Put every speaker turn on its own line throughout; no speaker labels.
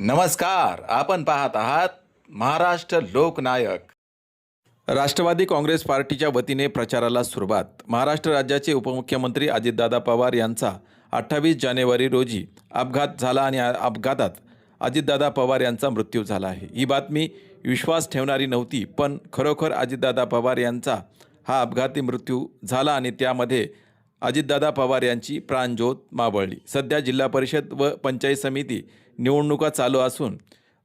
नमस्कार. आपण पाहत आहात महाराष्ट्र लोकनायक. राष्ट्रवादी काँग्रेस पार्टीच्या वतीने प्रचाराला सुरुवात. महाराष्ट्र राज्याचे उपमुख्यमंत्री अजितदादा पवार यांचा 28 जानेवारी रोजी अपघात झाला आणि अपघातात अजितदादा पवार यांचा मृत्यू झाला आहे. ही बातमी विश्वास ठेवणारी नव्हती, पण खरोखर अजितदादा पवार यांचा हा अपघाती मृत्यू झाला आणि त्यामध्ये अजितदादा पवार यांची प्राणज्योत मावळली. सध्या जिल्हा परिषद व पंचायत समिती निवडणुका चालू असून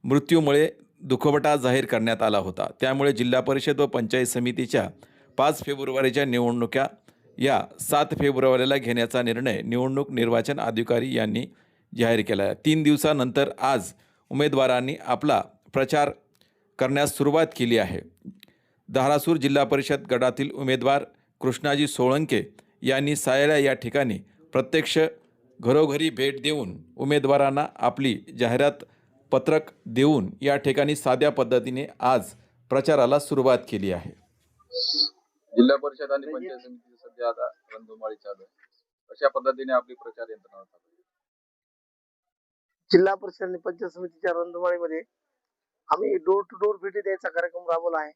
मृत्यूमुळे दुखवटा जाहीर करण्यात आला होता. त्यामुळे जिल्हा परिषद व पंचायत समितीच्या 5 फेब्रुवारीच्या निवडणुका या 7 फेब्रुवारीला घेण्याचा निर्णय निवडणूक निर्वाचन अधिकारी यांनी जाहीर केला आहे. 3 दिवसानंतर आज उमेदवारांनी आपला प्रचार करण्यास सुरुवात केली आहे. धारासूर जिल्हा परिषद गटातील उमेदवार कृष्णाजी सोळंके यांनी सायला या ठिकाणी प्रत्यक्ष घरोघरी भेट देऊन उमेदवारांना आपली जाहिरात पत्रक देऊन या ठिकाणी साध्या पद्धतीने आज प्रचाराला सुरुवात केली आहे.
जिल्हा परिषद आणि पंचायत समिती सध्या आता रणधुमाळी चालू आहे. अशा पद्धतीने आपली प्रचार यंत्रणा चालू आहे.
जिल्हा परिषद आणि पंचायत समितीच्या रणधुमाळीमध्ये आम्ही डोर टू डोर भेटी द्यायचा कार्यक्रम राबवला आहे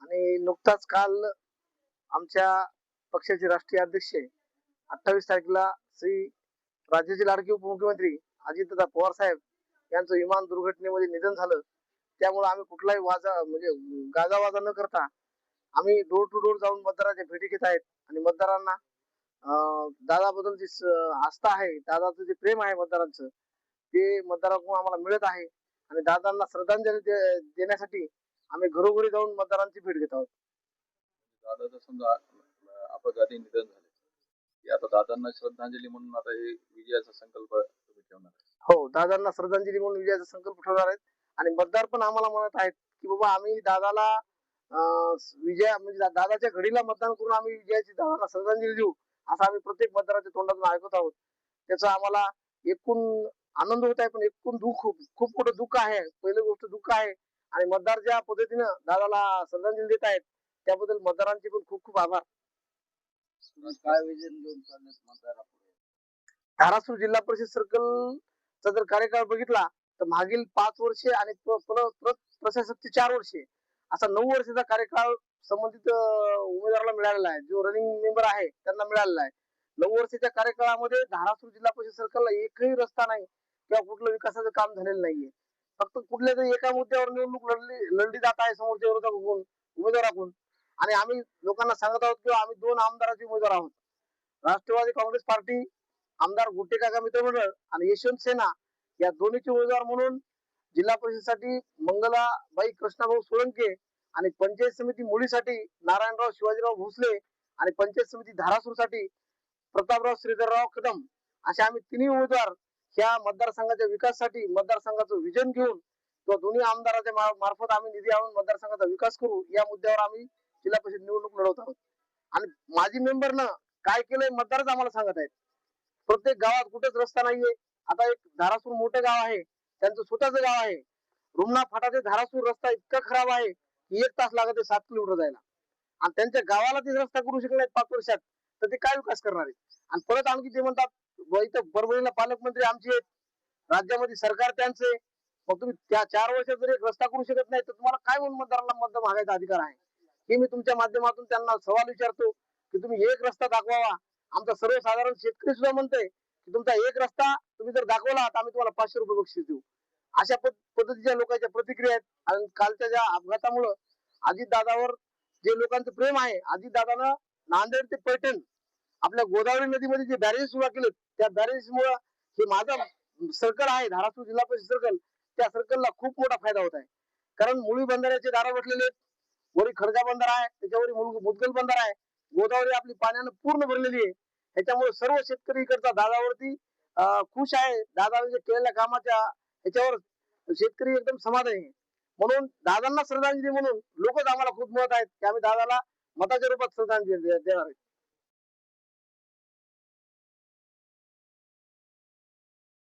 आणि नुकताच काल आमच्या पक्षाचे राष्ट्रीय अध्यक्ष 28 तारखेला श्री राज्याचे लाडके उपमुख्यमंत्री अजितदादा पवार साहेब यांचं विमान दुर्घटनेमध्ये निधन झालं. त्यामुळे आम्ही कुठलाही गाजावाजा न करता आम्ही डोर टू डोर जाऊन मतदारांच्या भेटी घेत आहेत आणि मतदारांना दादाबद्दल जी आस्था आहे, दादाचं जे प्रेम आहे मतदारांचं, ते मतदारांकडून आम्हाला मिळत आहे आणि दादांना श्रद्धांजली देण्यासाठी आम्ही घरोघरी जाऊन मतदारांची भेट घेत आहोत.
दादाचं समजा अपघाती निधन झाले, आता दादांना श्रद्धांजली म्हणून आता हे विजयाचा संकल्प तुम्ही ठेवणार?
हो, दादांना श्रद्धांजली म्हणून विजयाचा संकल्प ठेवणार आहेत आणि मतदार पण आम्हाला म्हणत आहेत की बाबा आम्ही दादाला दादाच्या घडीला मतदान करून आम्ही विजयाची दादांना श्रद्धांजली देऊ, असं आम्ही प्रत्येक मतदाराच्या तोंडातून ऐकत आहोत. त्याचा आम्हाला एकूण आनंद होत आहे, पण एकूण खूप मोठं दुःख आहे. पहिली गोष्ट दुःख आहे आणि मतदार ज्या पद्धतीनं दादाला श्रद्धांजली देत आहेत त्याबद्दल मतदारांचे पण खूप आभार.
काय विजन घेऊन चालले मतदारापुढे?
धारासूर जिल्हा परिषद सर्कलचा जर कार्यकाळ बघितला तर मागील 5 वर्षे आणि प्रशासकचे 4 वर्षे असा 9 वर्षाचा कार्यकाळ संबंधित उमेदवाराला मिळालेला आहे. जो रनिंग मेंबर आहे त्यांना मिळालेला आहे. 9 वर्षाच्या कार्यकाळामध्ये धारासूर जिल्हा परिषद सर्कलला एकही रस्ता नाही किंवा कुठलं विकासाचं काम झालेलं नाहीये. फक्त कुठल्या तरी एका मुद्द्यावर निवडणूक लढली जात आहे समोरच्या विरोधाकडून उमेदवाराकडून आणि आम्ही लोकांना सांगत आहोत की आम्ही 2 आमदाराचे उमेदवार आहोत. राष्ट्रवादी काँग्रेस पार्टी आमदार गुट्टेकाका मित्रमंडळ आणि यशवंत सेना या दोन्हीचे उमेदवार म्हणून जिल्हा परिषदेसाठी मंगलाबाई कृष्णाभाऊ सोळंके आणि पंचायत समिती मुळीसाठी नारायणराव शिवाजीराव भोसले आणि पंचायत समिती धारासूरसाठी प्रतापराव श्रीधरराव कदम असे आम्ही तिन्ही उमेदवार ह्या मतदारसंघाच्या विकासासाठी मतदारसंघाचं विजन घेऊन किंवा दोन्ही आमदाराच्या मार्फत आम्ही निधी आणून मतदारसंघाचा विकास करू या मुद्द्यावर आम्ही जिल्हा परिषद निवडणूक लढवत आहोत. आणि माजी मेंबरनं काय केलंय मतदारच आम्हाला सांगत आहेत. प्रत्येक गावात कुठेच रस्ता नाहीये. आता एक धारासूर मोठं गाव आहे, त्यांचं स्वतःचं गाव आहे. रुमना फाटा ते धारासूर रस्ता इतका खराब आहे की 1 तास लागत आहे 7 किलोमीटर जायला आणि त्यांच्या गावाला ते रस्ता करू शकले नाहीत 5 वर्षात, तर ते काय विकास करणार आहे? आणि परत आणखी ते म्हणतात इथं परभणीला पालकमंत्री आमचे आहेत, राज्यामध्ये सरकार त्यांचे, मग तुम्ही त्या 4 वर्षात जर एक रस्ता करू शकत नाही तर तुम्हाला काय म्हणून मतदारांना मत मागायचा अधिकार आहे? हे मी तुमच्या माध्यमातून त्यांना सवाल विचारतो की तुम्ही एक रस्ता दाखवावा. आमचा सर्वसाधारण शेतकरी सुद्धा म्हणतोय की तुमचा एक रस्ता तुम्ही जर दाखवला तर आम्ही तुम्हाला 500 रुपये बक्षीस देऊ. अशा पद्धतीच्या लोकांच्या प्रतिक्रिया आहेत. आणि कालच्या ज्या अपघातामुळं अजितदादावर जे लोकांचं प्रेम आहे, अजितदादानं नांदेड ते पैठण आपल्या गोदावरी नदीमध्ये जे बॅरेज सुरू केले, त्या बॅरेजमुळे हे माझा सर्कल आहे धारासूर जिल्हा परिषद सर्कल, त्या सर्कलला खूप मोठा फायदा होत आहे. कारण मुळी बंधाऱ्याचे दारा बसलेले आहेत, वरी खडगा बंधारा आहे, त्याच्यावर मुदगल बंधारा आहे. गोदावरी आपली पाण्यानं पूर्ण भरलेली आहे. त्याच्यामुळे सर्व शेतकरी इकडचा दादावरती खुश आहे. दादाने जे केलेल्या कामाच्या ह्याच्यावर शेतकरी एकदम समाधानी आहे. म्हणून दादांना श्रद्धांजली म्हणून लोकच आम्हाला खूप मत आहेत की आम्ही दादाला मताच्या रूपात श्रद्धांजली देणार आहे.